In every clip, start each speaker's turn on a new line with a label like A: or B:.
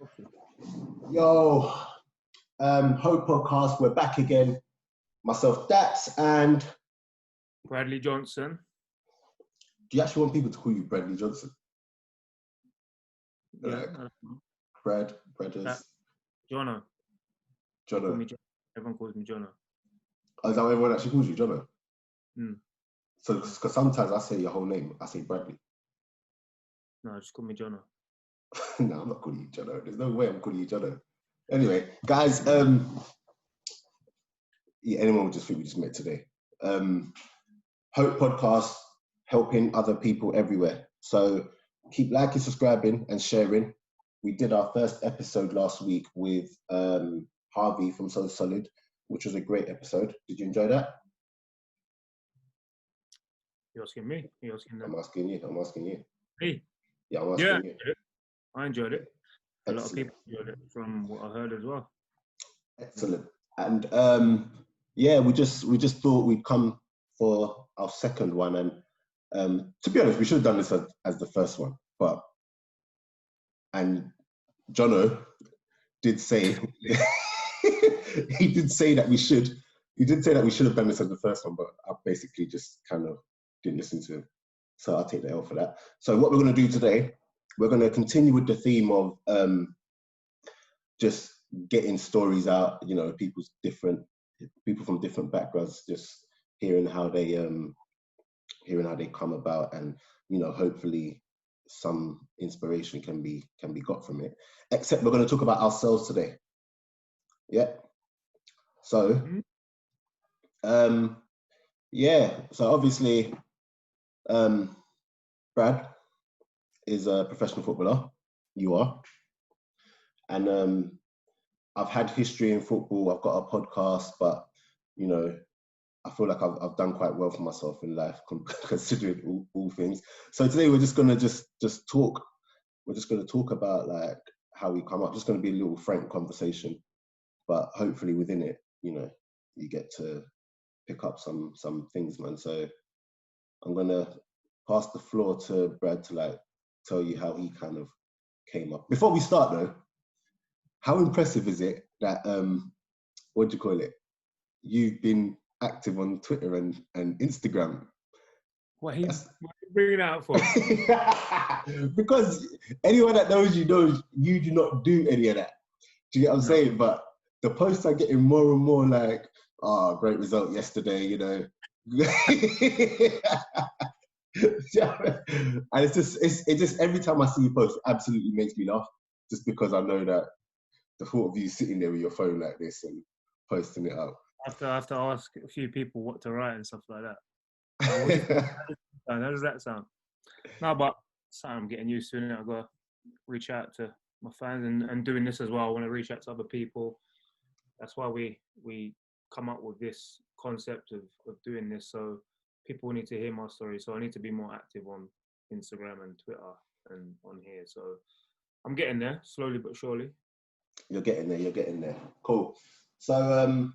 A: Okay.
B: Yo, Hope Podcast, we're back again. Myself, Daps, and
A: Bradley Johnson.
B: do you actually want people to call you Bradley Johnson?
A: Yeah.
B: Brothers.
A: Jono.
B: Jono.
A: Everyone calls me Jono.
B: Oh, is that what everyone actually calls you, Jono?
A: Mm.
B: So, because sometimes I say your whole name, I say Bradley.
A: No, just call me Jono.
B: No, I'm not calling you Jono. There's no way I'm calling you Jono. Anyway, guys, yeah, anyone would just think we just met today. Hope Podcast, helping other people everywhere. So keep liking, subscribing, and sharing. We did our first episode last week with Harvey from So Solid, which was a great episode. Did you enjoy that?
A: You're asking me? You're asking them?
B: I'm asking you.
A: Hey.
B: Yeah, I'm asking you.
A: I enjoyed it. A
B: Excellent.
A: lot of people enjoyed it from what I heard as well.
B: Excellent. And yeah, we just thought we'd come for our second one. And to be honest, we should have done this as the first one. And Jono did say he did say that we should have done this as the first one, but I basically just kind of didn't listen to him. So I'll take the L for that. So what we're going to do today, we're going to continue with the theme of just getting stories out, you know, people from different backgrounds, just hearing how they come about, and you know, hopefully some inspiration can be got from it. Except we're going to talk about ourselves today. Yeah. So yeah, so obviously Brad is a professional footballer. You are. And I've had history in football. I've got a podcast, but you know, I feel like I've done quite well for myself in life, considering all things. So today we're just gonna just talk. We're just gonna talk about like how we come up. Just gonna be a little frank conversation, but hopefully within it, you know, you get to pick up some things, man. So I'm gonna pass the floor to Brad to like tell you how he kind of came up. Before we start though, how impressive is it that what do you call it? You've been active on Twitter and Instagram.
A: What are you bringing it out for?
B: Because anyone that knows you knows you do not do any of that. Do you get what I'm saying? But the posts are getting more and more like, oh, great result yesterday, you know. And it just every time I see you post, it absolutely makes me laugh. Just because I know that the thought of you sitting there with your phone like this and posting it up.
A: I have to ask a few people what to write and stuff like that. How does that sound? No, but I'm getting used to it. I've got to reach out to my fans and doing this as well. I want to reach out to other people. That's why we come up with this concept of doing this. So people need to hear my story. So I need to be more active on Instagram and Twitter and on here. So I'm getting there, slowly but surely.
B: You're getting there. Cool. So,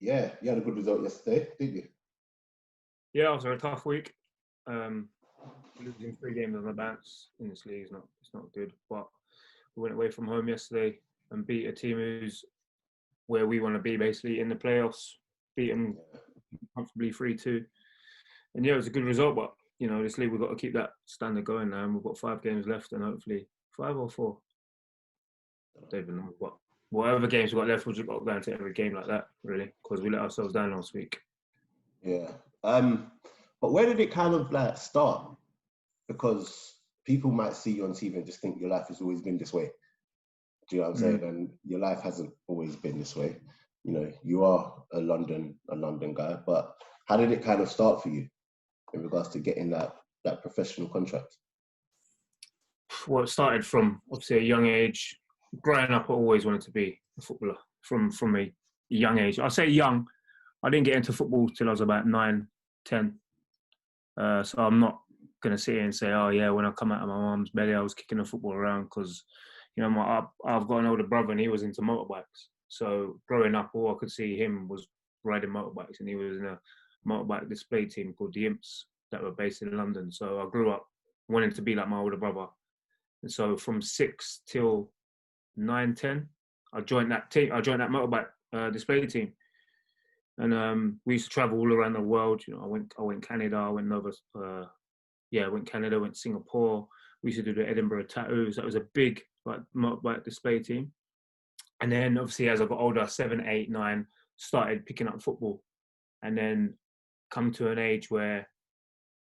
B: yeah, you had a good result yesterday, didn't you?
A: Yeah, it was a tough week. Losing 3 games on the bounce in this league it's not good. But we went away from home yesterday and beat a team who's where we want to be, basically in the playoffs. Beat them comfortably 3-2. And yeah, it was a good result. But you know, this league we've got to keep that standard going now. And we've got 5 games left, and hopefully 5 or 4. I don't even know what. Whatever games we've got left, we've just got to go into every game like that, really, because we let ourselves down last week.
B: Yeah. But where did it kind of like start? Because people might see you on TV and just think your life has always been this way. Do you know what I'm saying? And your life hasn't always been this way. You know, you are a London guy, but how did it kind of start for you in regards to getting that professional contract?
A: Well, it started from obviously a young age. Growing up, I always wanted to be a footballer from a young age. I say young. I didn't get into football till I was about 9, 10. So I'm not going to sit here and say, oh, yeah, when I come out of my mum's belly, I was kicking a football around because, you know, I've got an older brother and he was into motorbikes. So growing up, all I could see him was riding motorbikes, and he was in a motorbike display team called the Imps that were based in London. So I grew up wanting to be like my older brother. And so from 6 till 9, 10. I joined that team. I joined that motorbike display team, and we used to travel all around the world. You know, I went Canada. I went I went Canada. Went Singapore. We used to do the Edinburgh Tattoos. That was a big like motorbike display team. And then obviously as I got older, 7, 8, 9, started picking up football, and then come to an age where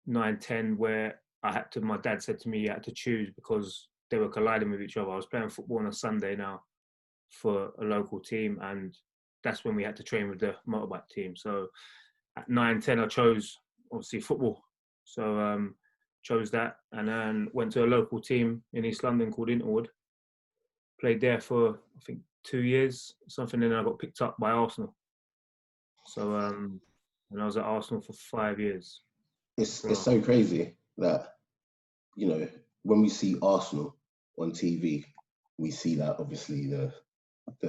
A: 9, 10, where my dad said to me, you had to choose because they were colliding with each other. I was playing football on a Sunday now for a local team, and that's when we had to train with the motorbike team. So at 9, 10, I chose obviously football. So chose that, and then went to a local team in East London called Interwood. Played there for, I think, 2 years, something, and then I got picked up by Arsenal. So and I was at Arsenal for 5 years.
B: It's so crazy that, you know, when we see Arsenal on TV, we see that obviously the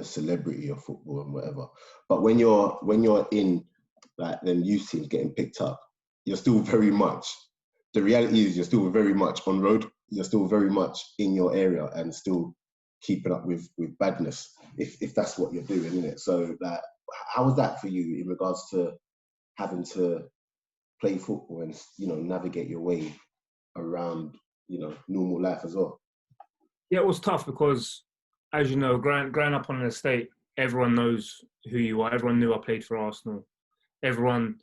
B: celebrity of football and whatever. But when you're in like them youth teams getting picked up, you're still very much, the reality is you're still very much on road. You're still very much in your area and still keeping up with badness, if that's what you're doing, isn't it? So like, how was that for you in regards to having to play football and, you know, navigate your way around, you know, normal life as well?
A: Yeah, it was tough because, as you know, growing up on an estate, everyone knows who you are. Everyone knew I played for Arsenal. Everyone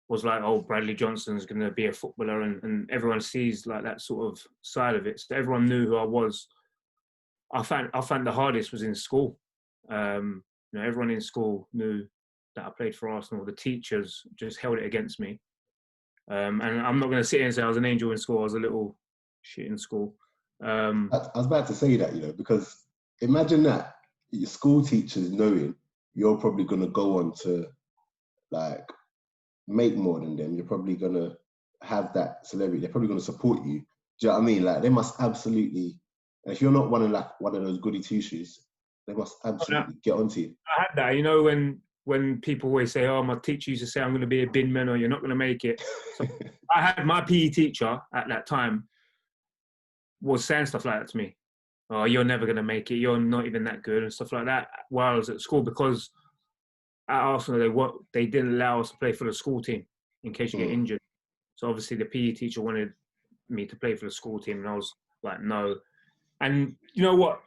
A: was like, oh, Bradley Johnson's going to be a footballer, and everyone sees like that sort of side of it. So everyone knew who I was. I found the hardest was in school. You know, everyone in school knew that I played for Arsenal. The teachers just held it against me. And I'm not going to sit here and say I was an angel in school. I was a little shit in school.
B: I was about to say that, you know, because imagine that, your school teachers knowing you're probably going to go on to like make more than them. You're probably going to have that celebrity. They're probably going to support you. Do you know what I mean? Like they must absolutely, and if you're not one of those goody two shoes, they must absolutely get onto you.
A: I had that, you know, when people always say, oh, my teacher used to say I'm going to be a bin man or you're not going to make it. So I had my PE teacher at that time was saying stuff like that to me. Oh, you're never going to make it. You're not even that good and stuff like that while I was at school, because at Arsenal, they didn't allow us to play for the school team in case you get injured. So obviously the PE teacher wanted me to play for the school team, and I was like, no. And you know what?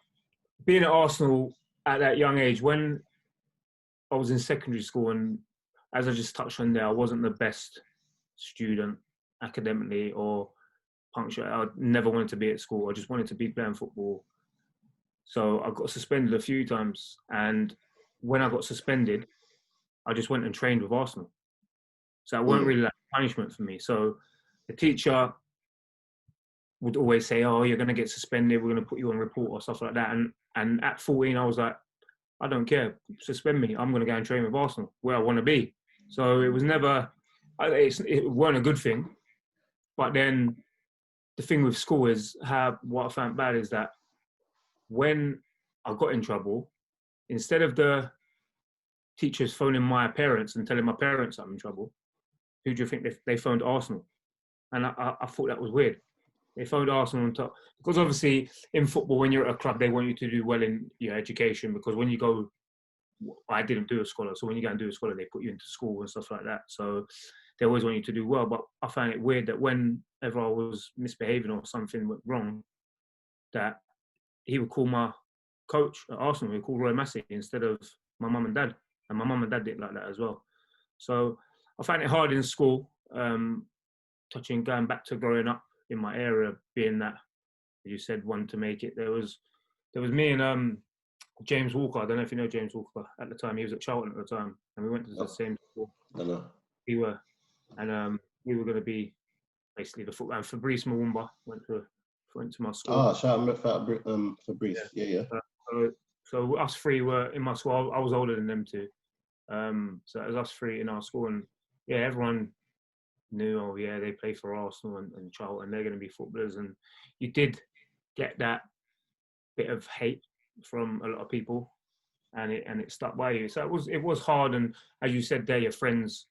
A: Being at Arsenal at that young age, when I was in secondary school, and as I just touched on there, I wasn't the best student academically or punctual. I never wanted to be at school. I just wanted to be playing football. So I got suspended a few times, and when I got suspended, I just went and trained with Arsenal. So it weren't really like punishment for me. So the teacher would always say, oh, you're going to get suspended. We're going to put you on report or stuff like that. And at 14, I was like, I don't care. Suspend me. I'm going to go and train with Arsenal where I want to be. So it was never, it weren't a good thing. But then the thing with school is what I found bad is that when I got in trouble, instead of the teachers phoning my parents and telling my parents I'm in trouble, who do you think they phoned? Arsenal? And I thought that was weird. They phoned Arsenal on top, because obviously in football, when you're at a club, they want you to do well in your education, because when you go, I didn't do a scholar, so when you go and do a scholar, they put you into school and stuff like that. So they always want you to do well. But I found it weird that whenever I was misbehaving or something went wrong, that he would call my coach at Arsenal, he would call Roy Massey instead of my mum and dad. And my mum and dad did like that as well. So I found it hard in school, going back to growing up in my area, being that, as you said, one to make it. There was me and James Walker. I don't know if you know James Walker. At the time, he was at Charlton at the time, and we went to the same school.
B: I know.
A: We were going to be basically the football. And Fabrice Mwumba went to my school.
B: Oh, shout out Fabrice. Yeah.
A: So us three were in my school. I was older than them two. So it was us three in our school, and yeah, everyone knew, oh yeah, they play for Arsenal and Charlton, they're going to be footballers. And you did get that bit of hate from a lot of people, and it stuck by you. So it was hard. And as you said there, your friends,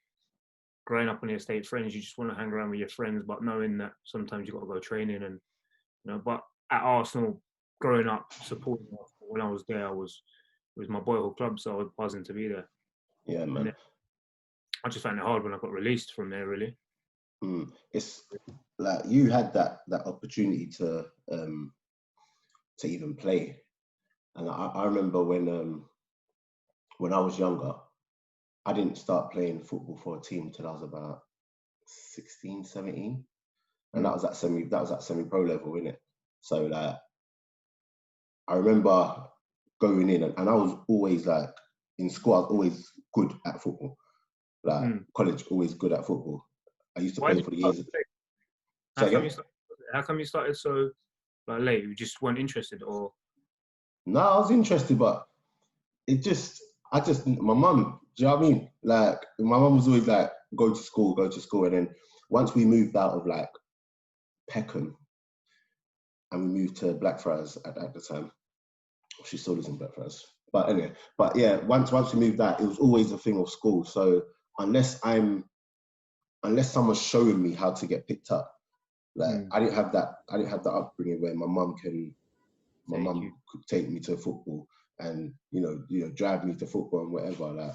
A: growing up on the estate, friends, you just want to hang around with your friends, but knowing that sometimes you've got to go training, and but at Arsenal, growing up supporting Arsenal when I was there, it was my boyhood club, so I was buzzing to be there.
B: Yeah,
A: And
B: man.
A: then I just found it hard when I got released from there, really.
B: It's like you had that opportunity to even play, and I remember when I was younger, I didn't start playing football for a team till I was about 16, 17. And that was at semi-pro level, innit? So like I remember going in and I was always like in school, I was always good at football. Like college, always good at football. I used to
A: Why
B: play
A: did
B: for the
A: you start
B: years.
A: so late?
B: Say again?
A: How come you started so like late? You just weren't interested, or?
B: No, I was interested, but my mum, do you know what I mean? Like, my mum was always like, go to school. And then once we moved out of like Peckham and we moved to Blackfriars at the time, she still lives in Blackfriars. But anyway, but yeah, once we moved out, it was always a thing of school. So unless someone's showing me how to get picked up, like I didn't have that upbringing where my mum could take me to football and you know drive me to football and whatever. Like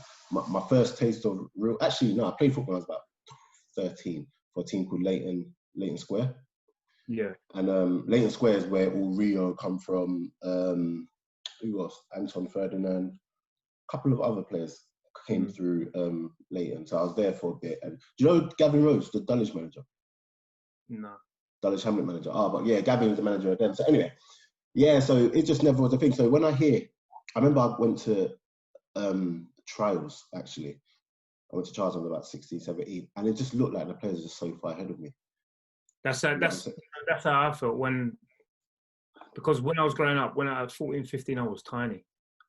B: my first taste of I played football when I was about 13 for a team called Leighton Square.
A: Yeah.
B: And Leighton Square is where all Rio come from. Who else? Anton Ferdinand, a couple of other players came through Leighton. So I was there for a bit. And do you know Gavin Rose, the Dulwich manager?
A: No.
B: Dulwich Hamlet manager. But yeah, Gavin was the manager then. So anyway, yeah, so it just never was a thing. So when I remember I went to trials, actually. I went to trials when I was about 16, 17, and it just looked like the players were just so far ahead of me.
A: That's how I felt because when I was growing up, when I was 14, 15, I was tiny.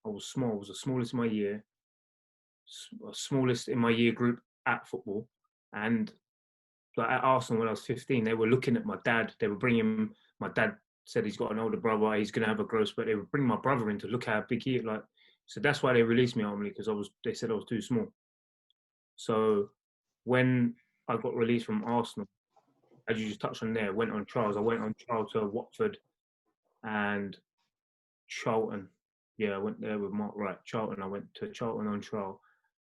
A: I was small. I was the smallest in my year, smallest in my year group at football. And like at Arsenal when I was 15, they were looking at my dad. They were bringing my dad said he's got an older brother. He's going to have a growth spurt. They would bring my brother in to look how big he is. Like, so that's why they released me ultimately because they said I was too small. So when I got released from Arsenal, as you just touched on there, went on trials. I went on trial to Watford and Charlton. Yeah, I went there with Mark Wright. Charlton. I went to Charlton on trial.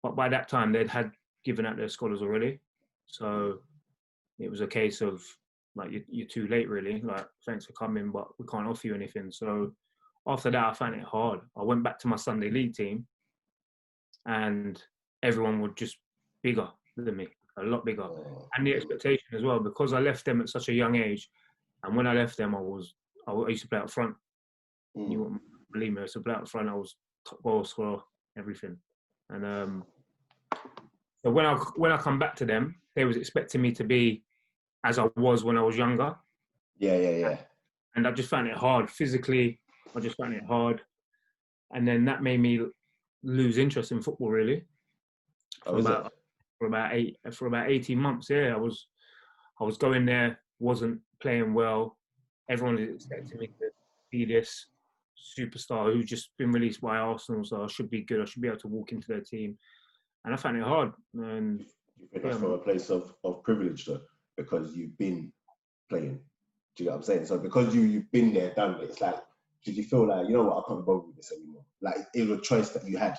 A: But by that time, they'd had given out their scholars already. So it was a case of, like, you're too late, really. Like, thanks for coming, but we can't offer you anything. So after that, I found it hard. I went back to my Sunday league team, and everyone was just bigger than me, a lot bigger. And the expectation as well, because I left them at such a young age. And when I left them, I used to play out front. You wouldn't believe me, I used to play out front. I was top goal scorer, everything. And so when I come back to them, they was expecting me to be as I was when I was younger.
B: Yeah.
A: And I just found it hard physically. I just found it hard, and then that made me lose interest in football really. For about 18 months. Yeah, I was going there, wasn't playing well. Everyone is expecting me to be this superstar who's just been released by Arsenal, so I should be good. I should be able to walk into their team, and I found it hard. And
B: you think that's from a place of privilege, though, because you've been playing? Do you know what I'm saying? So because you've been there, done it, it's like, did you feel like, you know what, I can't bother with this anymore? Like, it was a choice that you had.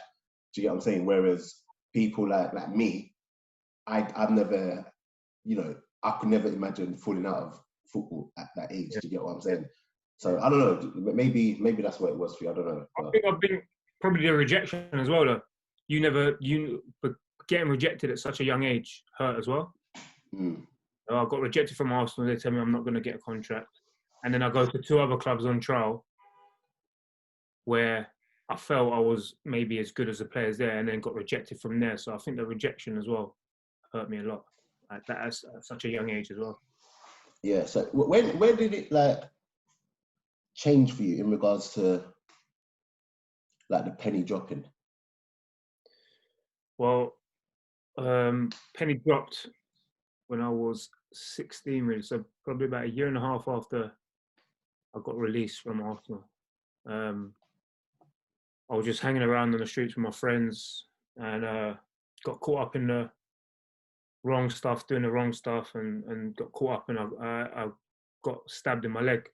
B: Do you get what I'm saying? Whereas people like me, I've never, I could never imagine falling out of football at that age. Do you get what I'm saying? So I don't know. Maybe that's what it was for you. I don't know.
A: I think I've been probably the rejection as well. Though but getting rejected at such a young age hurt as well. I got rejected from Arsenal. They tell me I'm not going to get a contract, and then I go to 2 other clubs on trial where I felt I was maybe as good as the players there, and then got rejected from there. So I think the rejection as well hurt me a lot. Like that at such a young age as well.
B: Yeah. So where did it like change for you in regards to like the penny dropping?
A: Well, penny dropped when I was 16, really. So probably about a year and a half after I got released from Arsenal. I was just hanging around on the streets with my friends and got caught up in the wrong stuff, doing the wrong stuff, and got caught up, and I got stabbed in my leg.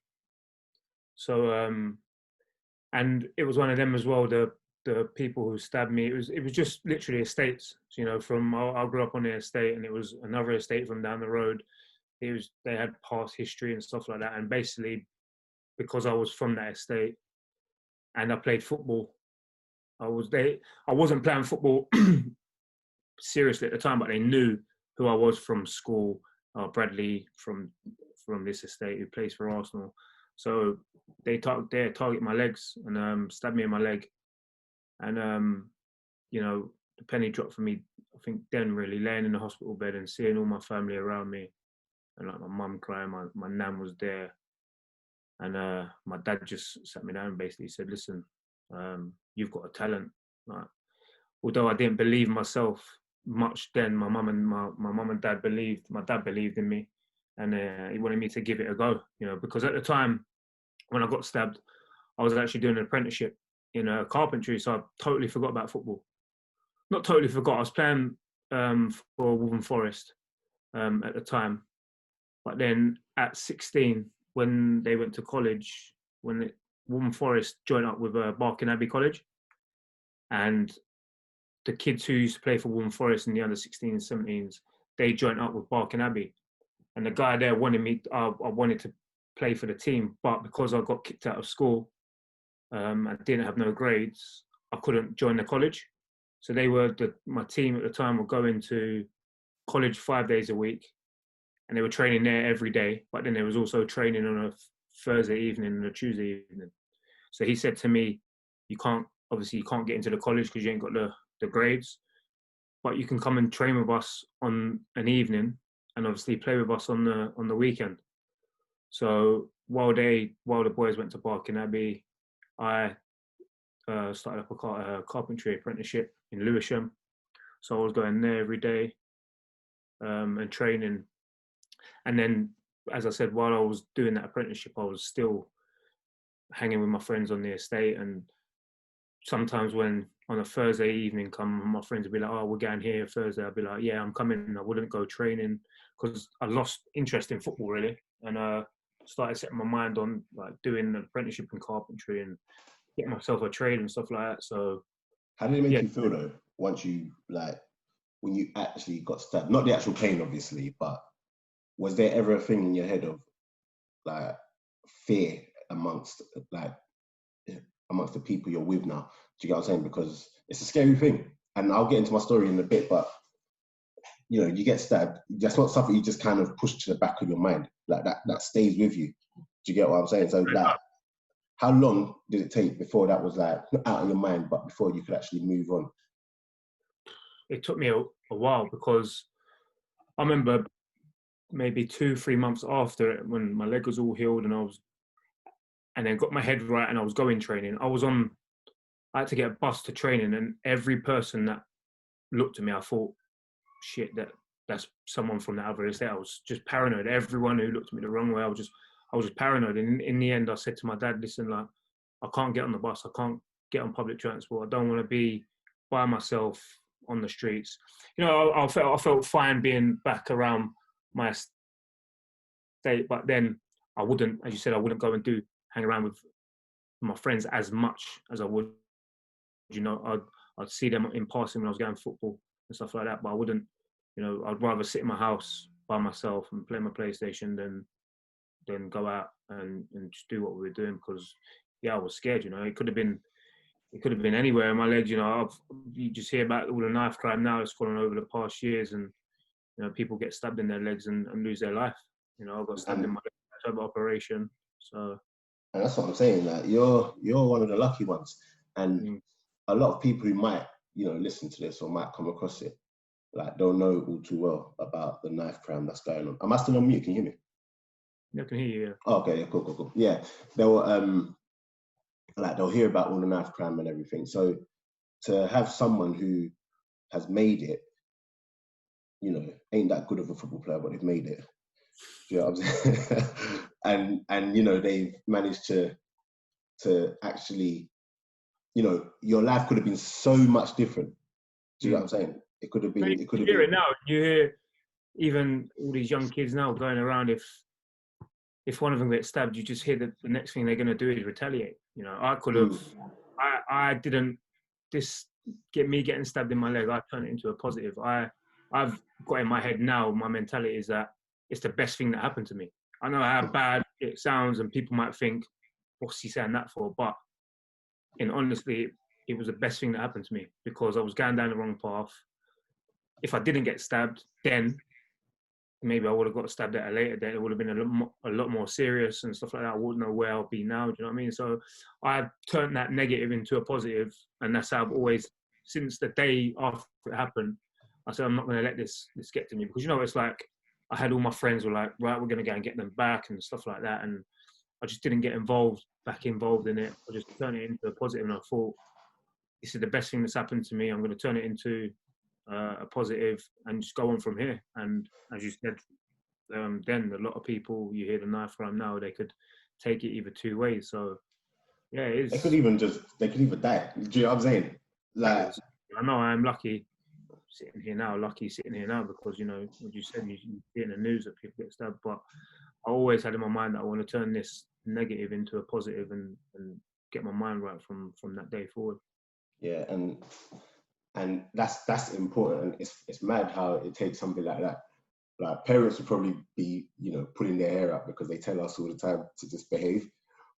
A: So and it was one of them as well. The people who stabbed me, it was just literally estates. You know, from I grew up on the estate, and it was another estate from down the road. They had past history and stuff like that, and basically because I was from that estate and I played football, I wasn't playing football seriously at the time, but they knew who I was from school. Bradley from this estate who plays for Arsenal, so they target my legs and stabbed me in my leg, and you know, the penny dropped for me. I think then really laying in the hospital bed and seeing all my family around me, and like my mum crying, my nan was there, and my dad just sat me down and basically said, "Listen, you've got a talent." Like, although I didn't believe myself much then, my mum and dad believed. My dad believed in me, and he wanted me to give it a go. You know, because at the time when I got stabbed, I was actually doing an apprenticeship in carpentry, so I totally forgot about football. Not totally forgot. I was playing for Wolverhampton Forest at the time, but then at 16, when they went to college, Wolverhampton Forest joined up with Barking Abbey College, and the kids who used to play for Wolverhampton Forest in the under 16s and 17s, they joined up with Barking Abbey, and the guy there wanted me. I wanted to play for the team, but because I got kicked out of school, I didn't have no grades, I couldn't join the college. So my team at the time were going to college 5 days a week, and they were training there every day. But then there was also training on a Thursday evening and a Tuesday evening. So he said to me, you can't get into the college because you ain't got the grades, but you can come and train with us on an evening and obviously play with us on the weekend. So while the boys went to Barking Abbey, I started up a carpentry apprenticeship in Lewisham. So I was going there every day and training. And then, as I said, while I was doing that apprenticeship, I was still hanging with my friends on the estate. And sometimes when on a Thursday evening my friends would be like, "Oh, we're going here Thursday." I'd be like, "Yeah, I'm coming." I wouldn't go training because I lost interest in football really, and started setting my mind on like doing an apprenticeship in carpentry and getting myself a trade and stuff like that. So
B: how did it make you feel though once you when you actually got stabbed? Not the actual pain, obviously, but was there ever a thing in your head of like fear amongst the people you're with now? Do you get what I'm saying? Because it's a scary thing, and I'll get into my story in a bit. But you know, you get stabbed. That's not something you just kind of push to the back of your mind. Like that stays with you. Do you get what I'm saying? So like, how long did it take before that was like not out of your mind, but before you could actually move on?
A: It took me a while because I remember maybe 2-3 months after it, when my leg was all healed and then got my head right and I was going training. I had to get a bus to training, and every person that looked at me, I thought, shit, that's someone from the other estate. I was just paranoid. Everyone who looked at me the wrong way, I was just paranoid. And in the end, I said to my dad, "Listen, like, I can't get on the bus. I can't get on public transport. I don't want to be by myself on the streets." You know, I felt fine being back around my estate, but then I wouldn't, as you said, I wouldn't go and hang around with my friends as much as I would. You know, I'd see them in passing when I was going football and stuff like that, but I wouldn't. You know, I'd rather sit in my house by myself and play my PlayStation than go out and just do what we were doing, because I was scared. You know, it could have been anywhere in my legs. You know, you just hear about all the knife crime now that's fallen over the past years, and you know, people get stabbed in their legs and lose their life. You know, I got stabbed in my leg after operation. So,
B: and that's what I'm saying. Like you're one of the lucky ones, and a lot of people who might listen to this or might come across it, like don't know all too well about the knife crime that's going on. Am I still on mute? Can you hear me?
A: I can hear you. Yeah.
B: Oh, okay, yeah, cool. Yeah, they'll hear about all the knife crime and everything. So to have someone who has made it, ain't that good of a football player, but they've made it. Do you know what I'm saying? and they've managed to actually, your life could have been so much different. Do you know what I'm saying? It could have been.
A: You hear it now. You hear even all these young kids now going around. If if one of them gets stabbed, you just hear that the next thing they're going to do is retaliate. You know, I could have,
B: Mm.
A: I didn't, this getting stabbed in my leg, I turned it into a positive. I've got in my head now, my mentality is that it's the best thing that happened to me. I know how bad it sounds and people might think, what's he saying that for? But in honestly, it was the best thing that happened to me because I was going down the wrong path. If I didn't get stabbed, then maybe I would have got stabbed at a later date. It would have been a lot more serious and stuff like that. I wouldn't know where I'll be now. Do you know what I mean? So I've turned that negative into a positive, and that's how I've always, since the day after it happened, I said I'm not going to let this get to me because it's like I had all my friends were like, right, we're going to go and get them back and stuff like that, and I just didn't get back involved in it. I just turned it into a positive, and I thought this is the best thing that's happened to me. I'm going to turn it into a positive and just go on from here. And as you said, then a lot of people, you hear the knife crime now, they could take it either two ways. So yeah, it is.
B: They could even die. Do you know what I'm saying? Like,
A: I know I'm lucky sitting here now because, what you said, you see in the news that people get stabbed, but I always had in my mind that I want to turn this negative into a positive and get my mind right from that day forward.
B: Yeah, and that's important. And it's mad how it takes something like that. Like parents would probably be, pulling their hair out because they tell us all the time to just behave,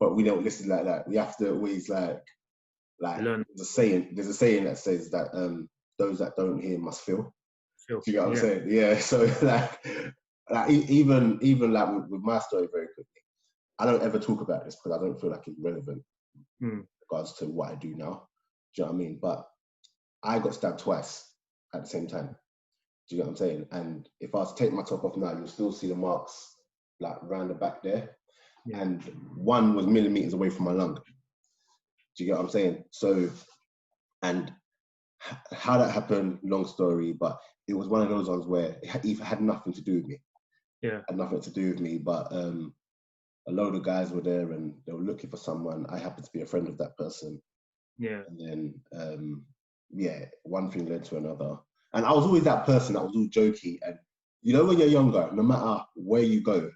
B: but we don't listen like that. We have to always like
A: Learn.
B: There's a saying that says that those that don't hear must feel.
A: Feel.
B: Do you get what I'm saying? Yeah. So even like with my story very quickly, I don't ever talk about this because I don't feel like it's relevant in regards to what I do now. Do you know what I mean? But I got stabbed twice at the same time. Do you know what I'm saying? And if I was to take my top off now, you'll still see the marks like round the back there. Yeah. And one was millimeters away from my lung. Do you get what I'm saying? So, and how that happened, long story, but it was one of those ones where it had nothing to do with me.
A: Yeah.
B: Had nothing to do with me, but a load of guys were there and they were looking for someone. I happened to be a friend of that person.
A: Yeah.
B: And then, one thing led to another. And I was always that person that was all jokey. And when you're younger, no matter where you go,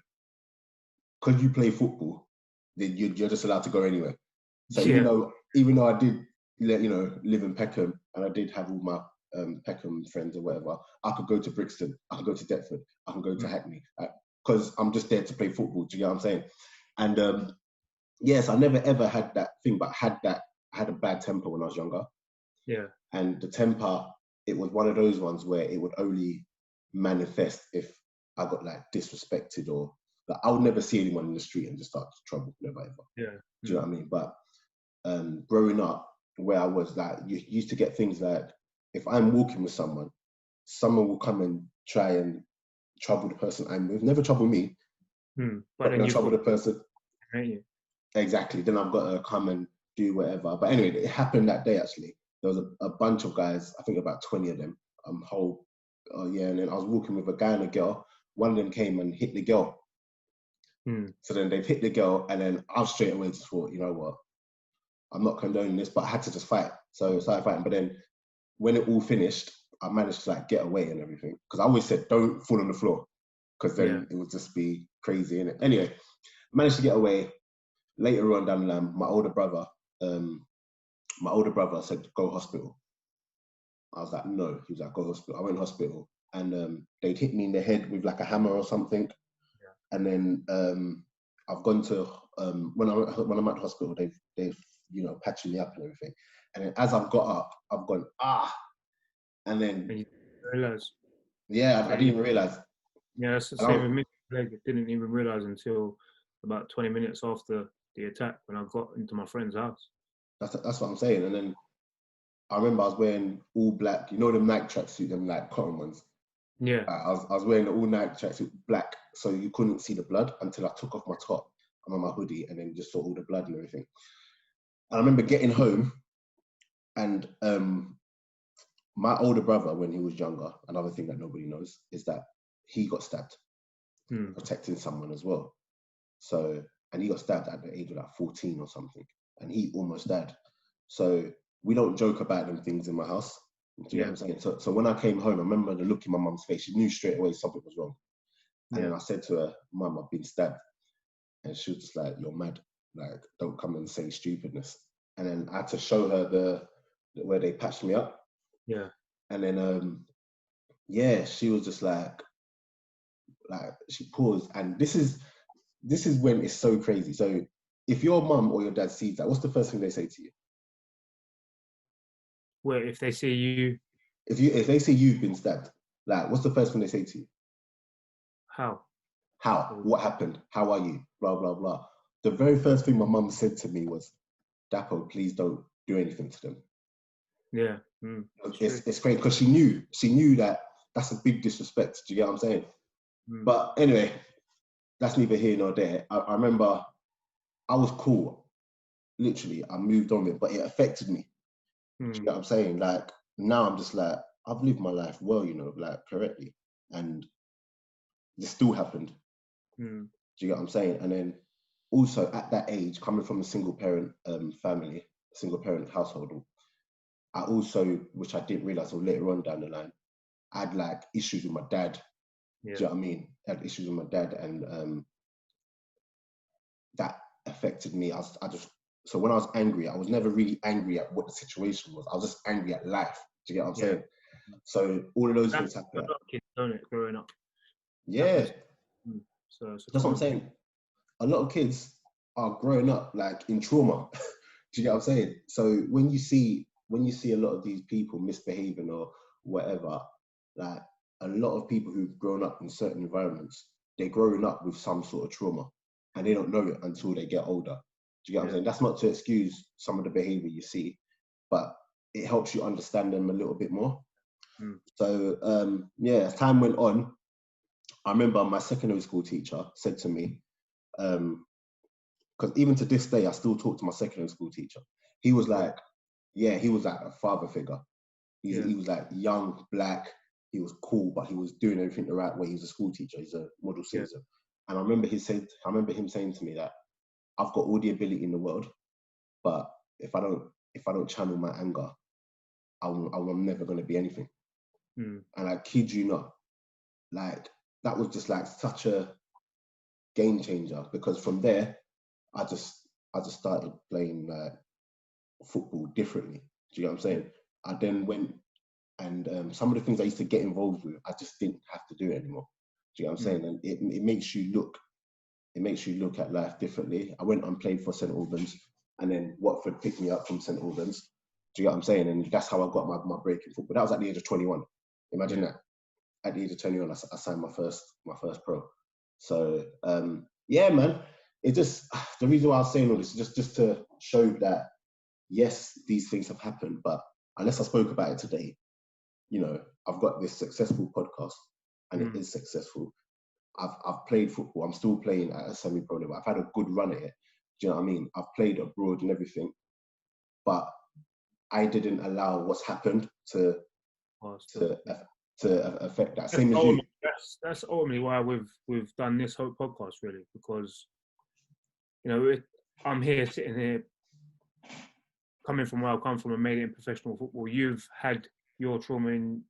B: because you play football, then you're just allowed to go anywhere. So even though I did, live in Peckham and I did have all my Peckham friends or whatever, I could go to Brixton, I could go to Deptford, I can go to Hackney, because I'm just there to play football. Do you get what I'm saying? And yes, I never ever had that thing, but I had a bad temper when I was younger.
A: Yeah.
B: And the temper, it was one of those ones where it would only manifest if I got like disrespected or like, I would never see anyone in the street and just start trouble, never ever.
A: Yeah.
B: Do you know what I mean? But growing up, where I was, like, you used to get things like, if I'm walking with someone will come and try and trouble the person I'm with. Never trouble me, but then trouble the person. Exactly. Then I've got to come and do whatever. But anyway, it happened that day actually. There was a bunch of guys, I think about 20 of them, and then I was walking with a guy and a girl. One of them came and hit the girl. So then they've hit the girl, and then I straight away just thought, you know what, I'm not condoning this, but I had to just fight. So I started fighting. But then when it all finished, I managed to like get away and everything. Because I always said, don't fall on the floor, because then it would just be crazy, innit? Anyway, managed to get away. Later on down the line, my older brother said, go hospital. I was like, no. He was like, go hospital. I went hospital, and they'd hit me in the head with like a hammer or something. Yeah. And then I've gone to when I'm at the hospital, they've patching me up and everything. And then as I've got up, I've gone and then
A: and you realize.
B: Yeah, I didn't even realize.
A: Yeah, that's the same with me. I didn't even realize until about 20 minutes after the attack when I got into my friend's house.
B: That's what I'm saying. And then I remember I was wearing all black, them Nike tracksuit, them like cotton ones.
A: Yeah.
B: I was wearing the all Nike tracksuit black, so you couldn't see the blood until I took off my top and my hoodie, and then just saw all the blood and everything. And I remember getting home, and my older brother, when he was younger, another thing that nobody knows is that he got stabbed protecting someone as well. So, and he got stabbed at the age of like 14 or something, and he almost died. So we don't joke about them things in my house. Do you know what I'm saying? So when I came home, I remember the look in my mum's face. She knew straight away something was wrong. And then I said to her, Mum, I've been stabbed. and she was just like, "You're mad. Like, don't come and say stupidness." And then I had to show her the where they patched me up.
A: Yeah.
B: And then yeah, she was just like she paused, and this is when it's so crazy. So if your mum or your dad sees that, what's the first thing they say to you?
A: Well, if they see you,
B: If they see you've been stabbed, like, what's the first thing they say to you?
A: how?
B: How? What happened? How are you? Blah blah blah. The very first thing my mum said to me was, "Dapo, please don't do anything to them."
A: Yeah.
B: It's great because she knew that that's a big disrespect. Do you get what I'm saying? But anyway, that's neither here nor there. I remember I was cool. Literally, I moved on with it, but it affected me. Do you get what I'm saying? Like, now I'm just like, I've lived my life well, like, correctly. And this still happened. Do you get what I'm saying? And then also at that age, coming from a single parent family, single parent household, I also, which I didn't realize until later on down the line, I had like issues with my dad. Do you know what I mean? I had issues with my dad, and that affected me. So when I was angry, I was never really angry at what the situation was. I was just angry at life. Do you get what I'm saying? So all of those things happen.
A: A lot of kids, don't it, growing up?
B: Yeah.
A: So
B: that's what I'm saying. A lot of kids are growing up like in trauma. Do you get what I'm saying? So when you see a lot of these people misbehaving or whatever, like a lot of people who've grown up in certain environments, they're growing up with some sort of trauma and they don't know it until they get older. Do you get what I'm saying? That's not to excuse some of the behavior you see, but it helps you understand them a little bit more. So yeah, as time went on, I remember my secondary school teacher said to me, because even to this day, I still talk to my secondary school teacher. He was like, he was like a father figure. He was like young, black. He was cool, but he was doing everything the right way. He was a school teacher. He's a model citizen. And I remember him saying to me that I've got all the ability in the world, but if I don't channel my anger, I'm never going to be anything. And I kid you not, like that was just like such a game changer, because from there, I just started playing like football differently. Do you get what I'm saying? I then went and some of the things I used to get involved with, I just didn't have to do it anymore. Do you get what I'm saying? And it makes you look at life differently. I went and played for St Albans, and then Watford picked me up from St Albans. Do you get what I'm saying? And that's how I got my break in football. That was at the age of 21. Imagine that. At the age of 21, I signed my first pro. So yeah, man. It just, the reason why I was saying all this is just to show that yes, these things have happened, but unless I spoke about it today, I've got this successful podcast, and it is successful. I've played football. I'm still playing at a semi-pro level. I've had a good run at it. Do you know what I mean? I've played abroad and everything, but I didn't allow what's happened to affect that. Same as you.
A: That's ultimately why we've done this whole podcast, really, because I'm here sitting here, coming from where I come from and made it in professional football. You've had your trauma in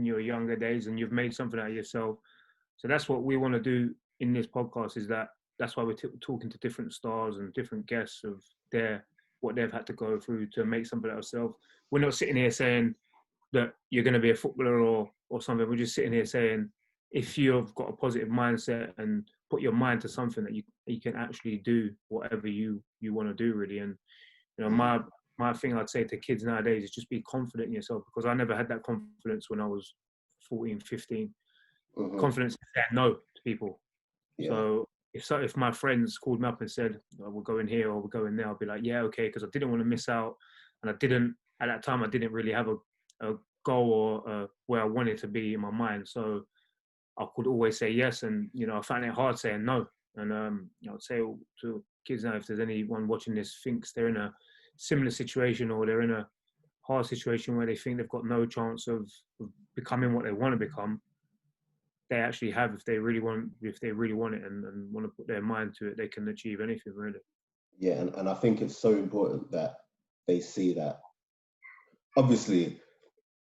A: your younger days, and you've made something out of yourself. So that's what we want to do in this podcast. That's why we're talking to different stars and different guests of what they've had to go through to make something out of themselves. We're not sitting here saying that you're going to be a footballer or something. We're just sitting here saying, if you've got a positive mindset and put your mind to something, that you can actually do whatever you want to do, really. And my thing I'd say to kids nowadays is just be confident in yourself, because I never had that confidence when I was 14, 15. Confidence to say no to people. So if my friends called me up and said, we're going here or we're going there, I'll be like, yeah, okay, because I didn't want to miss out. And at that time, I didn't really have a goal or where I wanted to be in my mind. So I could always say yes. And, I found it hard saying no. And I'd say to kids now, if there's anyone watching this thinks they're in a similar situation, or they're in a hard situation where they think they've got no chance of becoming what they want to become, they actually have, if they really want it and want to put their mind to it, they can achieve anything, really.
B: Yeah, and I think it's so important that they see that. Obviously,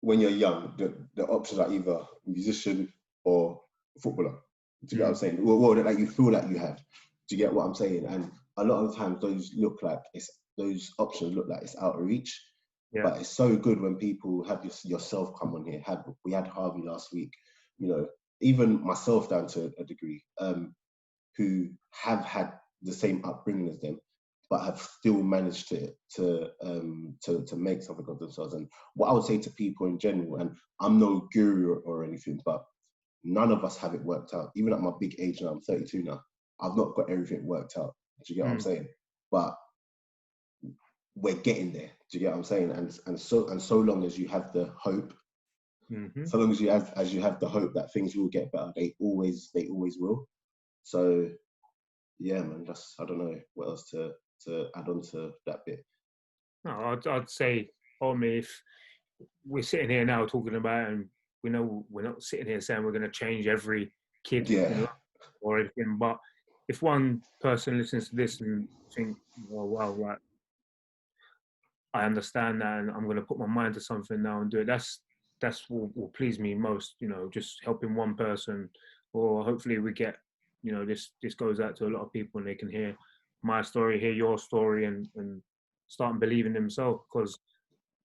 B: when you're young, the options are either musician or footballer. Do you get what I'm saying? Well, that you feel like you have. Do you get what I'm saying? And a lot of the times those options look like it's out of reach.
A: Yeah.
B: But it's so good when people have yourself come on here. We had Harvey last week, you know, even myself down to a degree, who have had the same upbringing as them, but have still managed to make something of themselves. And what I would say to people in general, and I'm no guru or anything, but none of us have it worked out. Even at my big age now, I'm 32 now, I've not got everything worked out. Do you get what I'm saying? But we're getting there. Do you get what I'm saying? And so long as you have the hope, so long as you have the hope that things will get better, they always will. So yeah, man, I don't know what else to add on to that bit.
A: No, I'd say, if we're sitting here now talking about, and we know we're not sitting here saying we're going to change every kid in life or anything, but if one person listens to this and think, oh wow, right, I understand that, and I'm going to put my mind to something now and do it. That's what will please me most. You know, just helping one person, or hopefully we get, you know, this goes out to a lot of people and they can hear my story, hear your story, and start believing themselves. Because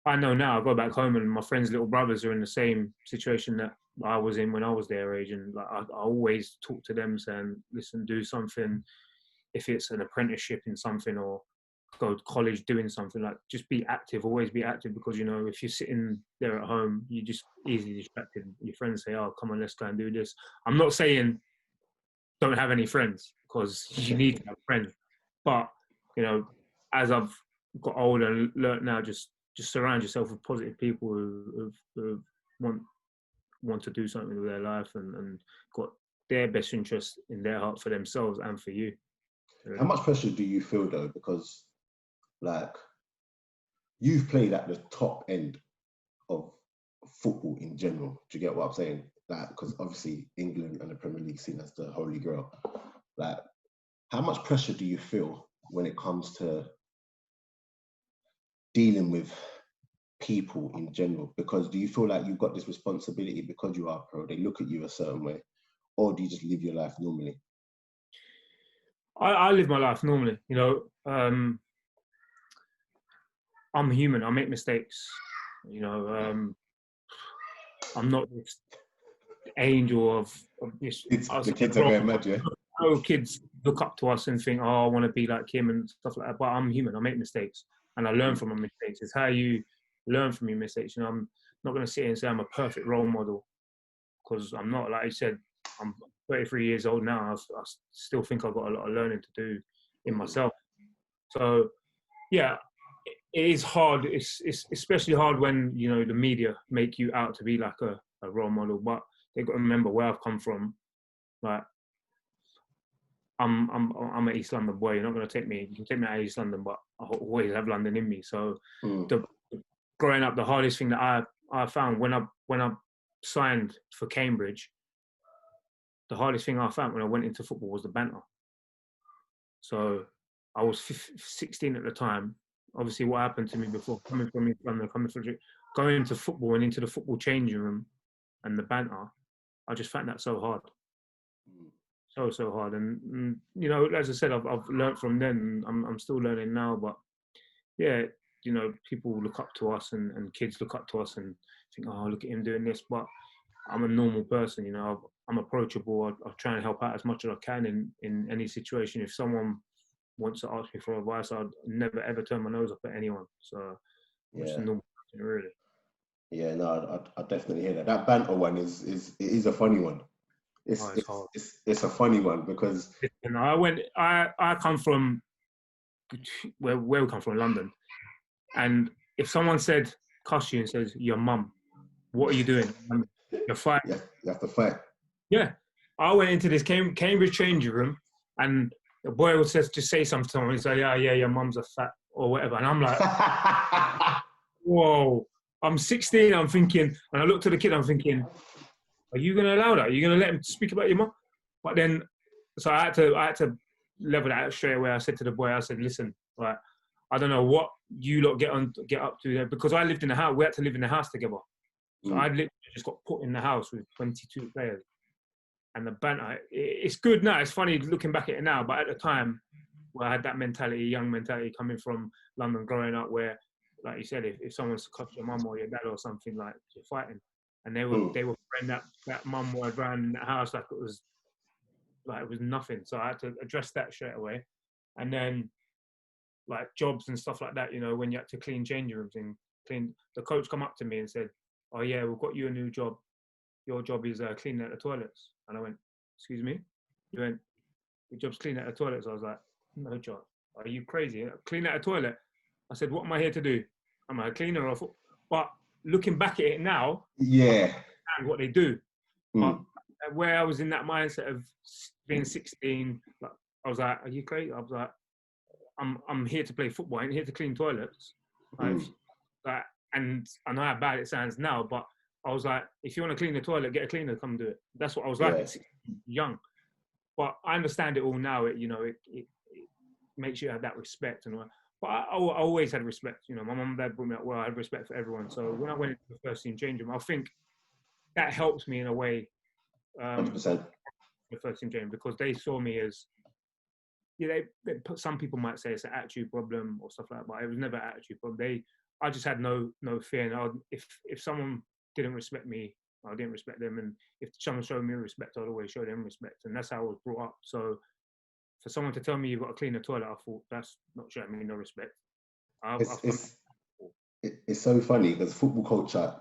A: I know now, I go back home and my friends' little brothers are in the same situation that I was in when I was their age, and like I always talk to them saying, listen, do something. If it's an apprenticeship in something, or go to college doing something, like just be active, always be active, because you know, if you're sitting there at home, you just easily distracted. Your friends say, oh come on, let's go and do this. I'm not saying don't have any friends, because you need to have friends, but you know, as I've got older and learnt now, just surround yourself with positive people who want to do something with their life, and got their best interest in their heart for themselves and for you. Really.
B: How much pressure do you feel though? Because like you've played at the top end of football in general. Do you get what I'm saying? Like, because obviously England and the Premier League seen as the holy grail. Like, how much pressure do you feel when it comes to dealing with people in general? Because do you feel like you've got this responsibility because you are pro? They look at you a certain way, or do you just live your life normally?
A: I live my life normally. You know, I'm human. I make mistakes. You know, I'm not this angel of this.
B: The kids are very mad, yeah.
A: Kids look up to us and think, oh, I want to be like him and stuff like that. But I'm human. I make mistakes, and I learn from my mistakes. It's how you learn from your mistakes. You know, I'm not going to sit here and say I'm a perfect role model, because I'm not. Like you said, I'm 33 years old now. I still think I've got a lot of learning to do in myself. So, yeah, it is hard. It's especially hard when, you know, the media make you out to be like a role model. But they've got to remember where I've come from. Like, I'm an East London boy. You're not going to take me. You can take me out of East London, but I always have London in me. So, growing up, the hardest thing that I found when I signed for Cambridge, the hardest thing I found when I went into football was the banter. So I was 16 at the time. Obviously, what happened to me before coming from East London, going into football and into the football changing room and the banter, I just found that so hard. So hard. And you know, as I said, I've learned from then. I'm still learning now, but yeah, you know, people look up to us and kids look up to us and think, oh, look at him doing this. But I'm a normal person, you know, I'm approachable. I try and help out as much as I can in any situation. If someone wants to ask me for advice, I'd never ever turn my nose up at anyone. So I'm just a normal person, really.
B: Yeah, no, I definitely hear that. That banter one is a funny one. It's a funny one because
A: I come from where we come from, London, and if someone said cuss you and says your mum, what are you doing? You're fighting.
B: Yeah, you have to fight.
A: Yeah, I went into this Cambridge changing room, and the boy would just say something to me and say, yeah, your mum's a fat or whatever, and I'm like, whoa. I'm 16. I'm thinking, and I looked at the kid. I'm thinking, are you going to allow that? Are you going to let him speak about your mum? But then, so I had to level that out straight away. I said to the boy, I said, listen, right, I don't know what you lot get up to there, because I lived in the house. We had to live in the house together. So I literally just got put in the house with 22 players. and the banter. It's good now. It's funny looking back at it now, but at the time, where I had that mentality, young mentality, coming from London, growing up, where, like you said, if someone's cussed your mum or your dad or something, like, you're fighting, and they were throwing that mum word around in the house like it was nothing. So I had to address that straight away, and then like jobs and stuff like that. You know, when you had to clean changing rooms and clean, the coach come up to me and said, "Oh yeah, we've got you a new job. Your job is cleaning out the toilets." And I went, "Excuse me?" He went, "Your job's cleaning out the toilets." I was like, "No job. Are you crazy? Clean out a toilet?" I said, "What am I here to do? Am I a cleaner?" But looking back at it now,
B: Yeah.
A: and what they do. But where I was in that mindset of being 16, like, I was like, "Are you crazy?" I was like, I'm here to play football. I ain't here to clean toilets." Like, and I know how bad it sounds now, but I was like, if you want to clean the toilet, get a cleaner, come do it. That's what I was like at 16, young. But I understand it all now. It makes you have that respect and all. But I always had respect. You know, my mum and dad brought me up well. I had respect for everyone. So when I went into the first team change room, I think that helps me in a way.
B: 100%.
A: The first team change, because they saw me as, they put, some people might say it's an attitude problem or stuff like that, but it was never an attitude problem. I just had no fear. And if someone didn't respect me, I didn't respect them. And if someone showed me respect, I'd always show them respect. And that's how I was brought up. So for someone to tell me you've got to clean the toilet, I thought, that's not showing me no respect.
B: It's so funny because football culture,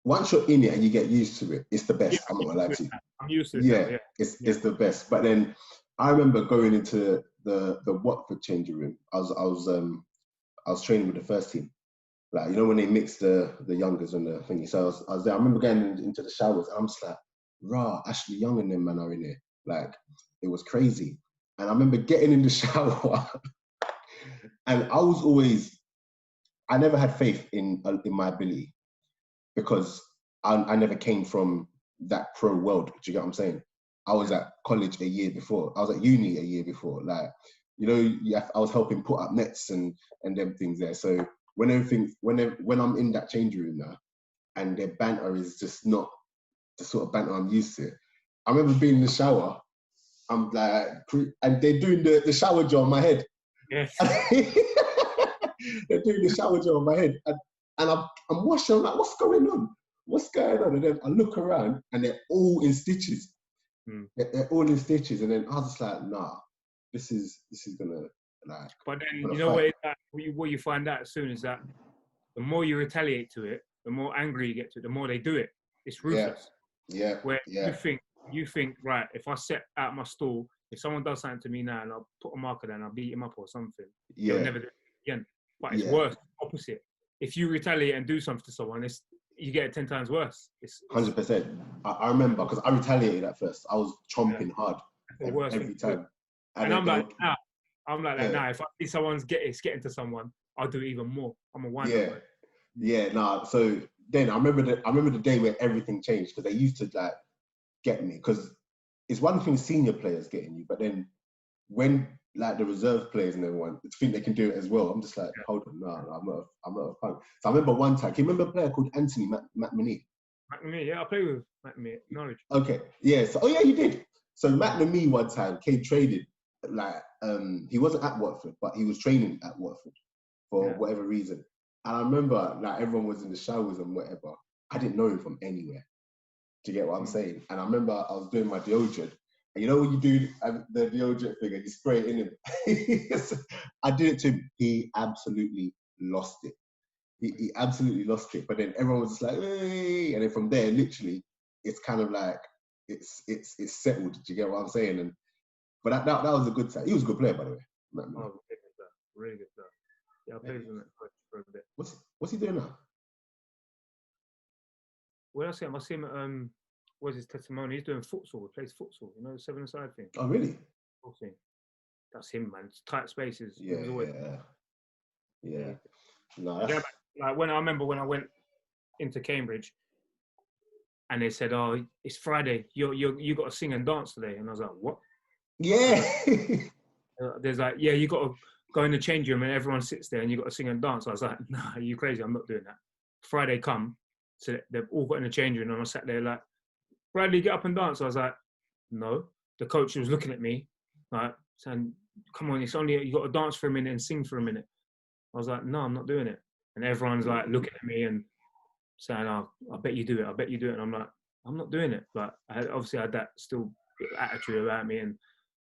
B: once you're in it and you get used to it, it's the best. I'm not gonna lie to you.
A: I'm used to it.
B: Yeah,
A: now, yeah.
B: It's the best. But then I remember going into the Watford changing room. I was training with the first team. Like, you know, when they mix the youngers and the thingy. So I was there. I remember going into the showers and I'm just like, rah, Ashley Young and them man are in here. Like, it was crazy. And I remember getting in the shower and I never had faith in my ability, because I never came from that pro world. Do you get what I'm saying? I was at college a year before. I was at uni a year before. Like, you know, I was helping put up nets and them things there. So when I'm in that change room now, and their banter is just not the sort of banter I'm used to. I remember being in the shower. I'm like, and they're doing the shower jar on my head.
A: Yes.
B: They're doing the shower jar on my head, and I'm washing. I'm like, what's going on? What's going on? And then I look around, and they're all in stitches. They're all in stitches, and then I was just like, nah, this is gonna, like.
A: But then you know what you find out soon is that the more you retaliate to it, the more angry you get to it, the more they do it. It's ruthless.
B: Yeah.
A: Where you think, right, if I set out my stall, if someone does something to me now and I'll put a marker there and I'll beat him up or something, they'll never do it again. But it's worse, opposite. If you retaliate and do something to someone, you get it 10 times worse.
B: 100%. I remember, because I retaliated at first. I was chomping hard every time.
A: And I'm like that now. If I see someone's getting to someone, I'll do it even more. I'm a wind-up.
B: So then I remember the day where everything changed, because they used to like get me, because it's one thing senior players getting you, but then when like the reserve players and everyone think they can do it as well, I'm just like, hold on, no, I'm not a punk. So I remember one time, can you remember a player called Anthony McNamee?
A: McNamee, yeah, I played with McNamee at Norwich.
B: Okay, yeah, so you did. So McNamee one time came traded, like he wasn't at Watford, but he was training at Watford for whatever reason. And I remember like everyone was in the showers and whatever. I didn't know him from anywhere. Do you get what I'm saying? And I remember I was doing my deodorant. And you know when you do the deodorant thing and you spray it in him? I did it to him. He absolutely lost it. He absolutely lost it. But then everyone was just like, hey. And then from there, literally, it's kind of like, it's settled. Do you get what I'm saying? But that was a good time. He was a good player, by the way.
A: Really good stuff. Yeah, I played with him for a bit.
B: What's he doing now?
A: Where I see him, what's his testimony? He's doing futsal. He plays futsal, you know, the 7-a-side thing.
B: Oh, really?
A: That's him, man. It's tight spaces.
B: Yeah. No,
A: that's... like when I remember when I went into Cambridge, and they said, "Oh, it's Friday. You got to sing and dance today," and I was like, "What?"
B: Yeah.
A: There's like, yeah, you got to go in the change room and everyone sits there and you got to sing and dance. I was like, nah, are you crazy? I'm not doing that. Friday come, so they've all got in the change room and I sat there like, Bradley, get up and dance. I was like, no. The coach was looking at me, like, saying, come on, it's only, you got to dance for a minute and sing for a minute. I was like, no, I'm not doing it. And everyone's like looking at me and saying, oh, I bet you do it. I bet you do it. And I'm like, I'm not doing it. But obviously I had that still attitude about me. And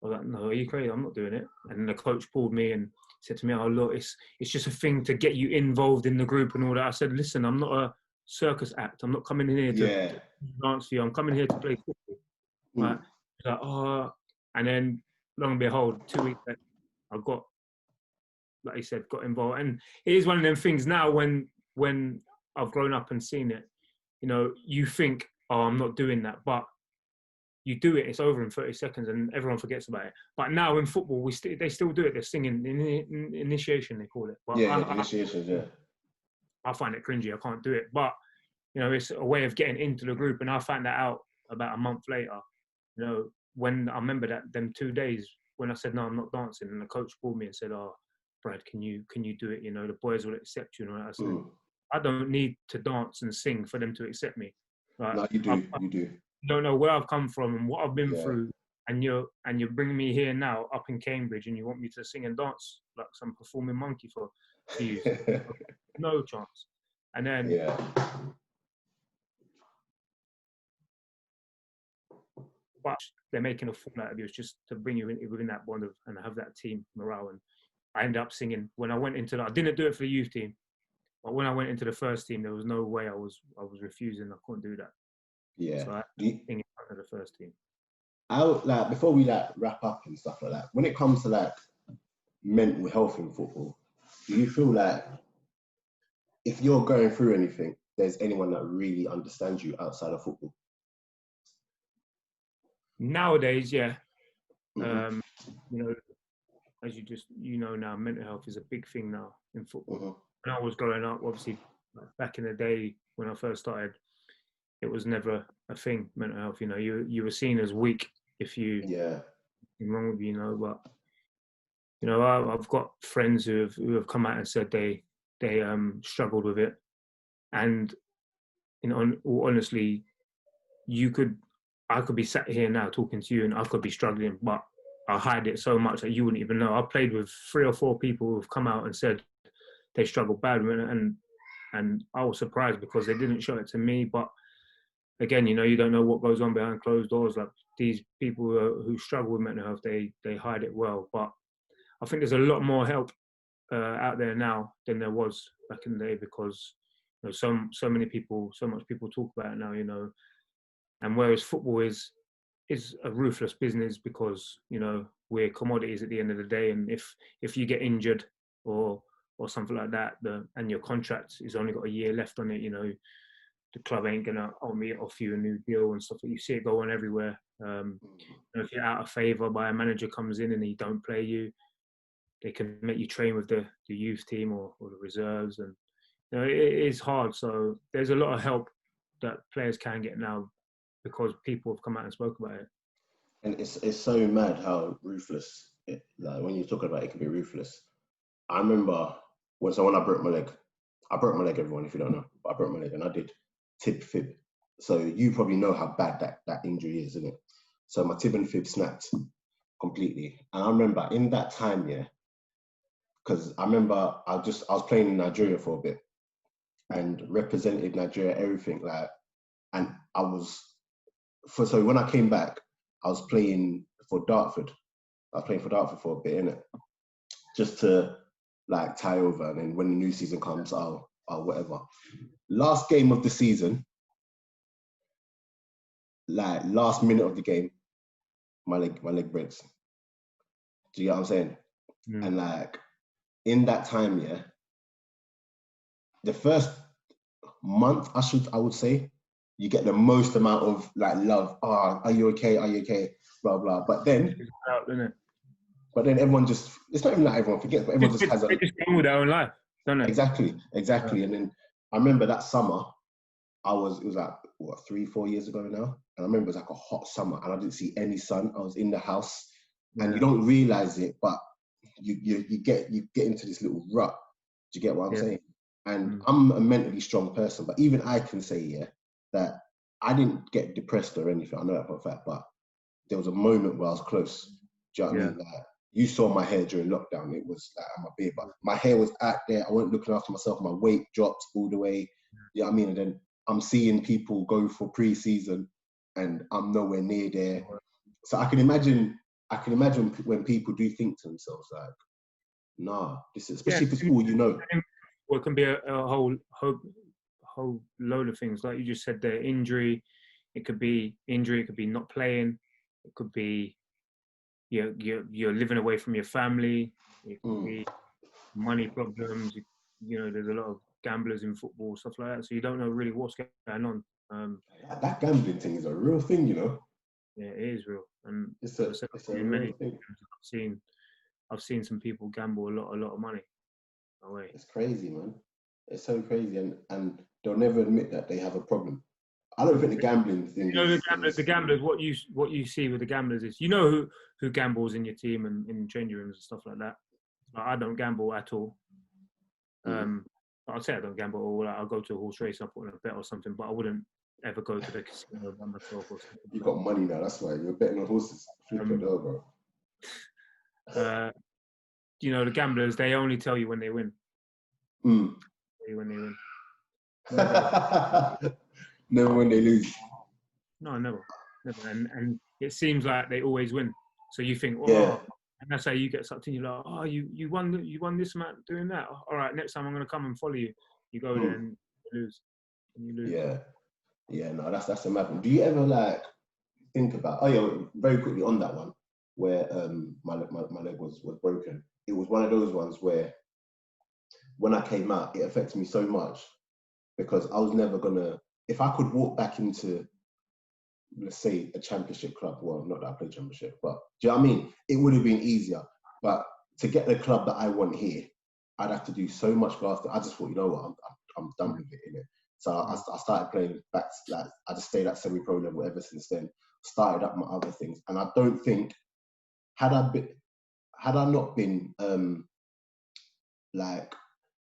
A: I was like, no, are you crazy? I'm not doing it. And then the coach pulled me and said to me, oh, look, it's just a thing to get you involved in the group and all that. I said, listen, I'm not a circus act. I'm not coming in here to dance for you. I'm coming here to play football. Like, oh, and then lo and behold, 2 weeks later, I got, like you said, got involved. And it is one of them things now when I've grown up and seen it, you know, you think, oh, I'm not doing that. But you do it, it's over in 30 seconds and everyone forgets about it. But now in football, they still do it. They're singing, initiation, they call it. But
B: initiation,
A: I find it cringy. I can't do it. But, you know, it's a way of getting into the group. And I found that out about a month later. You know, when I remember that them 2 days when I said, no, I'm not dancing. And the coach called me and said, oh, Brad, can you do it? You know, the boys will accept you. And I said, I don't need to dance and sing for them to accept me. Like,
B: no, you do.
A: You don't know where I've come from and what I've been through, and you're bringing me here now up in Cambridge, and you want me to sing and dance like some performing monkey for you? No chance. And then but they're making a fool out of you. It's just to bring you in within that bond of and have that team morale. And I ended up singing when I went into I didn't do it for the youth team, but when I went into the first team, there was no way I was refusing. I couldn't do that.
B: Yeah.
A: So I sing in front of the first team.
B: Like before we like wrap up and stuff like that, when it comes to like mental health in football, do you feel like if you're going through anything, there's anyone that really understands you outside of football?
A: Nowadays, yeah. You know, as you know now, mental health is a big thing now in football. When I was growing up, obviously, back in the day when I first started, it was never a thing, mental health. You know, you were seen as weak if you wrong with you, you know. But you know, I've got friends who have come out and said they struggled with it, and you know, honestly, I could be sat here now talking to you, and I could be struggling, but I hide it so much that you wouldn't even know. I played with 3 or 4 people who've come out and said they struggled bad with it, and I was surprised because they didn't show it to me. But again, you know, you don't know what goes on behind closed doors. Like these people who struggle with mental health, they hide it well. But I think there's a lot more help out there now than there was back in the day because you know, so much people talk about it now. You know, and whereas football is a ruthless business because you know we're commodities at the end of the day, and if you get injured or something like that, and your contract is only got a year left on it, you know, the club ain't gonna offer you a new deal and stuff. You see it go on everywhere. If you're out of favour by a manager comes in and he don't play you, they can make you train with the youth team or the reserves, and you know, it is hard. So there's a lot of help that players can get now because people have come out and spoke about it.
B: And it's so mad how ruthless like when you're talking about it can be ruthless. I remember when I broke my leg, everyone, if you don't know, but I broke my leg and I did tib fib. So you probably know how bad that injury is, isn't it? So my tib and fib snapped completely. And I remember in that time, because I remember I was playing in Nigeria for a bit and represented Nigeria, everything like, and so when I came back, I was playing for Dartford. I was playing for Dartford for a bit, innit? Just to like tie over, and then when the new season comes, I'll whatever. Last game of the season, like last minute of the game, my leg breaks. Do you get what I'm saying? And like in that time, the first month I would say you get the most amount of like love. Are you okay? Are you okay? Blah blah. But then everyone just, it's not even that everyone forgets, but everyone just has
A: they just go with their own life, don't they?
B: Exactly. And then I remember that summer, it was like, 3-4 years ago now? And I remember it was like a hot summer and I didn't see any sun. I was in the house and you don't realize it, but you get into this little rut. Do you get what I'm saying? And I'm a mentally strong person, but even I can say, that I didn't get depressed or anything. I know that for a fact, but there was a moment where I was close. Do you know what I mean? Like, you saw my hair during lockdown. It was like my beard, but my hair was out there. I wasn't looking after myself. My weight dropped all the way. You know what I mean? And then I'm seeing people go for pre-season, and I'm nowhere near there. So I can imagine when people do think to themselves like, nah, this is, especially if it's all you know.
A: Well, it can be a whole load of things. Like you just said there, injury. It could be injury. It could be not playing. It could be you're living away from your family. It could be money problems. You know, there's a lot of gamblers in football, stuff like that. So you don't know really what's going on.
B: That gambling thing is a real thing, you know.
A: Yeah, it is real, and
B: it's a real thing.
A: I've seen some people gamble a lot of money away.
B: It's crazy, man. It's so crazy, and they'll never admit that they have a problem. I don't think the gambling thing.
A: You know, the gamblers. What you see with the gamblers is, you know, who gambles in your team and in changing rooms and stuff like that. Like, I don't gamble at all. I'd say I don't gamble at all. Like, I'll go to a horse race, I'll put on a bet or something, but I wouldn't ever go to the casino by myself or something.
B: You got money now, that's why you're betting on horses. Flip it over.
A: You know, the gamblers, they only tell you when they win.
B: When
A: they win.
B: Never when they lose.
A: No, never. And it seems like they always win. So you think, and that's how you get sucked in. You're like, oh, you won this amount doing that. All right, next time I'm going to come and follow you. You go there and you lose.
B: Yeah. No, that's a mad one. Do you ever like think about? Oh yeah, very quickly on that one where my leg was broken. It was one of those ones where when I came out, it affected me so much because I was never gonna. If I could walk back into, let's say, a championship club, well, not that I played championship, but do you know what I mean? It would have been easier. But to get the club that I want here, I'd have to do so much faster. I just thought, you know what, I'm done with it, innit? So I started playing back, like, I just stayed at semi-pro level ever since then, started up my other things. And I don't think, had I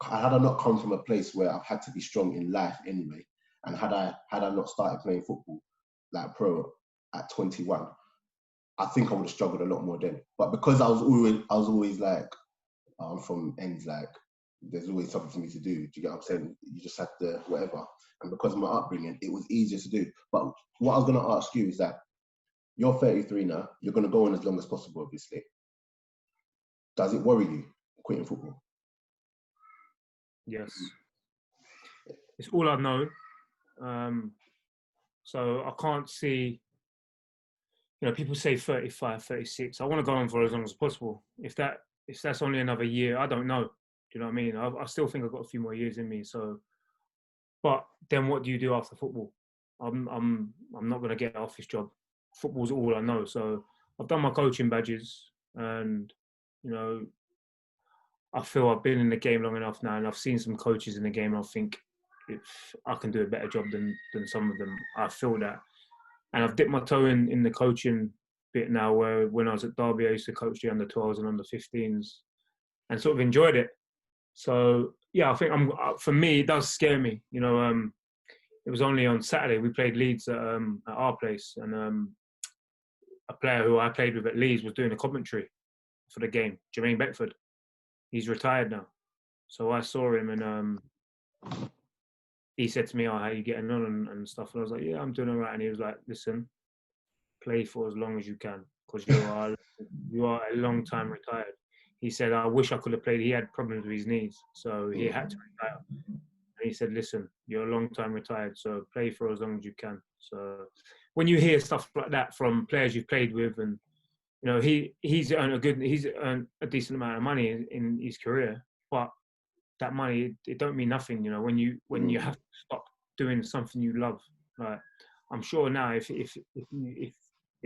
B: not come from a place where I've had to be strong in life anyway, and had I not started playing football like pro at 21, I think I would have struggled a lot more then. But because I was always like, I'm from ends, like there's always something for me to do. Do you get what I'm saying? You just have to whatever. And because of my upbringing, it was easier to do. But what I was going to ask you is that you're 33 now. You're going to go on as long as possible, obviously. Does it worry you quitting football?
A: Yes. It's all I know. So I can't see, you know, people say 35, 36. I want to go on for as long as possible. If that's only another year, I don't know. Do you know what I mean? I still think I've got a few more years in me. So, but then what do you do after football? I'm not going to get off this job. Football's all I know. So I've done my coaching badges, and you know, I feel I've been in the game long enough now, and I've seen some coaches in the game. And I think if I can do a better job than some of them. I feel that, and I've dipped my toe in the coaching bit now. Where when I was at Derby, I used to coach the under-12s and under-15s, and sort of enjoyed it. So yeah, I think for me, it does scare me. You know, it was only on Saturday we played Leeds at our place, and a player who I played with at Leeds was doing a commentary for the game. Jermaine Beckford, he's retired now. So I saw him, and he said to me, "Oh, how are you getting on and stuff?" And I was like, "Yeah, I'm doing all right." And he was like, "Listen, play for as long as you can because you are a long time retired." He said, "I wish I could have played." He had problems with his knees, so he had to retire. And he said, "Listen, you're a long time retired, so play for as long as you can." So when you hear stuff like that from players you've played with, and you know, he's earned a decent amount of money in his career, but that money, it don't mean nothing, you know, when you have to stop doing something you love. Like, I'm sure now if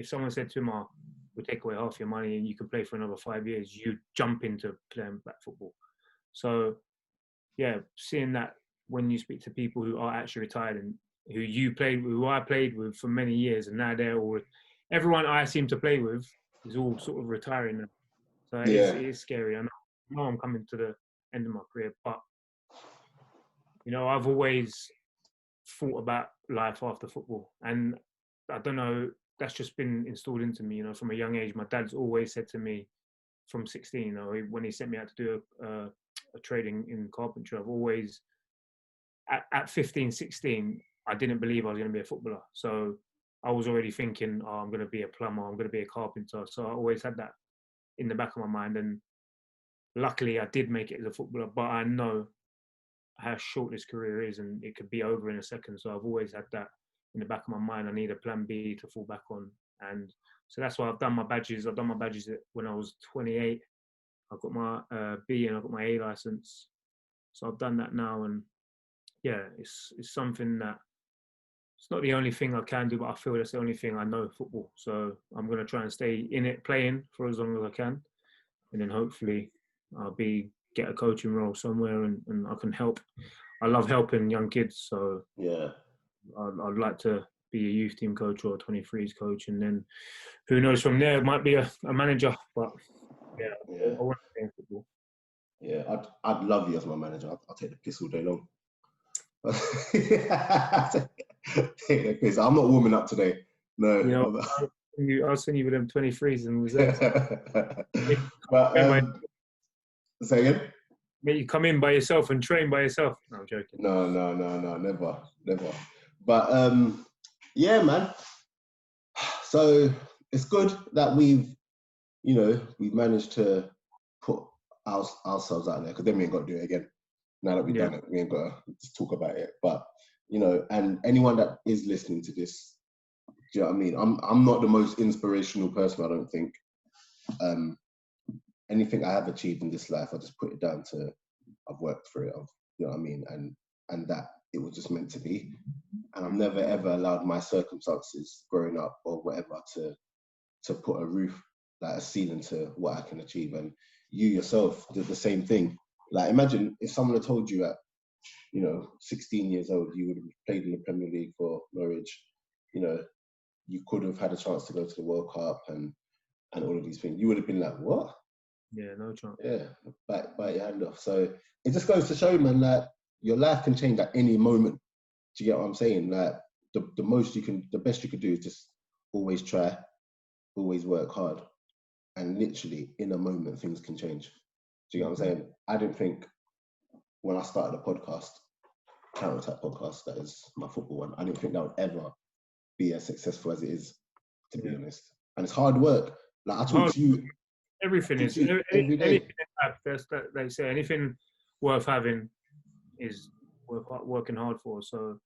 A: someone said to him, "Oh, we'll take away half your money and you can play for another 5 years," you jump into playing back football. So yeah, seeing that when you speak to people who are actually retired and who I played with for many years, and now everyone I seem to play with is all sort of retiring now. So it is scary. I know I'm coming to the end of my career, but you know, I've always thought about life after football. And I don't know, that's just been installed into me, from a young age. My dad's always said to me from 16, when he sent me out to do a trading in carpentry, I've always, at 15, 16, I didn't believe I was going to be a footballer. So I was already thinking, oh, I'm going to be a plumber, I'm going to be a carpenter. So I always had that in the back of my mind. And luckily I did make it as a footballer, but I know how short this career is and it could be over in a second. So I've always had that in the back of my mind. I need a plan B to fall back on. And so that's why I've done my badges. I've done my badges when I was 28. I've got my B and I've got my A license. So I've done that now. And yeah, it's something that, it's not the only thing I can do, but I feel that's the only thing I know, football. So I'm going to try and stay in it, playing for as long as I can. And then hopefully I'll get a coaching role somewhere and I can help. I love helping young kids. So
B: yeah,
A: I'd like to be a youth team coach or a 23s coach. And then who knows from there, it might be a manager. But yeah,
B: yeah,
A: I want to play in football.
B: yeah. I'd love you as my manager. I'll take the piss all day long. Take the piss. I'm not warming up today. No.
A: I'll send you with them 23s and reserves.
B: But say again?
A: You come in by yourself and train by yourself. No, I'm joking.
B: No, never. But yeah, man. So it's good that we've managed to put ourselves out there, because then we ain't got to do it again. Now that we've done it, we ain't got to just talk about it. But and anyone that is listening to this, do you know what I mean? I'm not the most inspirational person, I don't think. Anything I have achieved in this life, I just put it down to I've worked for it. You know what I mean? And that it was just meant to be. And I've never ever allowed my circumstances growing up or whatever to put a roof, like a ceiling to what I can achieve. And you yourself did the same thing. Like, imagine if someone had told you at 16 years old you would have played in the Premier League for Norwich, you could have had a chance to go to the World Cup and all of these things. You would have been like, what?
A: Yeah, no chance.
B: Yeah, bite your hand off. So it just goes to show, man, that your life can change at any moment. Do you get what I'm saying? Like the best you could do is just always try, always work hard, and literally in a moment things can change. Do you get what I'm saying? I didn't think when I started a podcast, Counter Attack podcast, that is my football one, I didn't think that would ever be as successful as it is, to be honest. And it's hard work. Like I talk to you.
A: Everything is
B: every day.
A: They say anything worth having is worth working hard for. So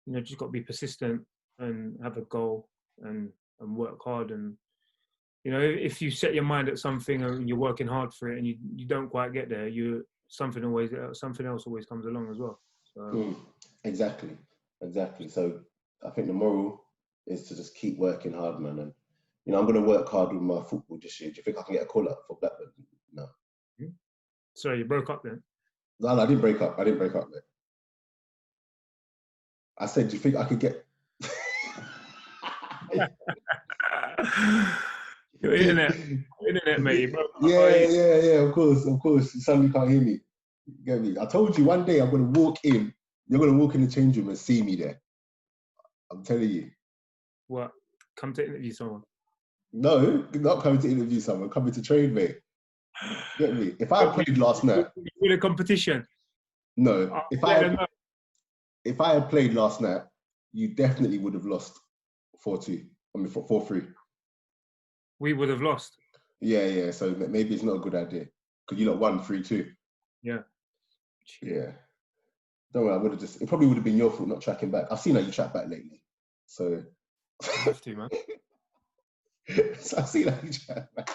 A: just got to be persistent and have a goal and work hard. And if you set your mind at something and you're working hard for it and you don't quite get there, something else always comes along as well. So
B: exactly. So I think the moral is to just keep working hard, man. And I'm going to work hard with my football this year. Do you think I can get a call up for Blackburn? No.
A: Sorry, you broke up then?
B: No, I didn't break up. Mate. I said, do you think I could get...
A: Your internet, mate.
B: Yeah, of course. You suddenly can't hear me. You get me? I told you one day I'm going to walk in. You're going to walk in the change room and see me there. I'm telling you.
A: What? Come to interview someone?
B: No, not coming to interview someone. Coming to train, mate. Get me? If I had played last night...
A: In a competition?
B: No. If I had played last night, you definitely would have lost 4-2. 4-3.
A: We would have lost.
B: Yeah. So maybe it's not a good idea because you lot won 3-2.
A: Yeah.
B: Don't worry, it probably would have been your fault not tracking back. I've seen how you track back lately, so.
A: I have to, man.
B: So I've seen how you track back.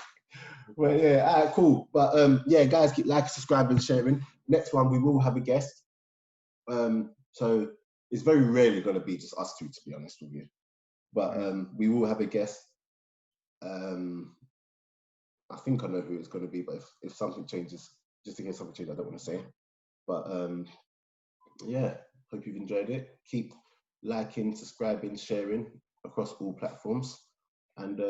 B: Well, yeah, all right, cool. But yeah, guys, keep liking, subscribing, sharing. Next one, we will have a guest. So it's very rarely going to be just us two, to be honest with you. But we will have a guest. I think I know who it's going to be, but if something changes, just in case something changes, I don't want to say. But yeah, hope you've enjoyed it. Keep liking, subscribing, sharing across all platforms. And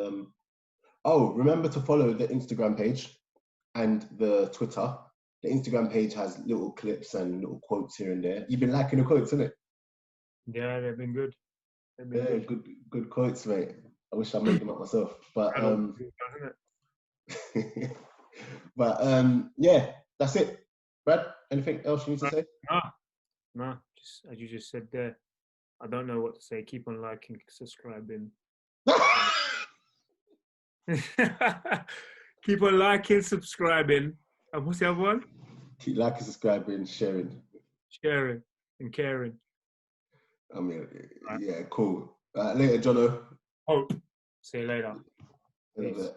B: remember to follow the Instagram page and the Twitter. The Instagram page has little clips and little quotes here and there. You've been liking the quotes, isn't it?
A: Yeah, they've been good. They've been
B: Yeah,
A: good.
B: good quotes, mate. I wish I made them up myself, but
A: Brad always does, isn't it?
B: but yeah, that's it. Brad, anything else you need to say?
A: Nah, nah. Just as you just said there, I don't know what to say. Keep on liking, subscribing. Keep on liking, subscribing. And what's the other one?
B: Keep liking, subscribing, sharing.
A: Sharing and caring.
B: I mean,
A: Right.
B: yeah, cool. Later, Jono.
A: Hope. See you later.
B: In a
A: Peace.
B: bit.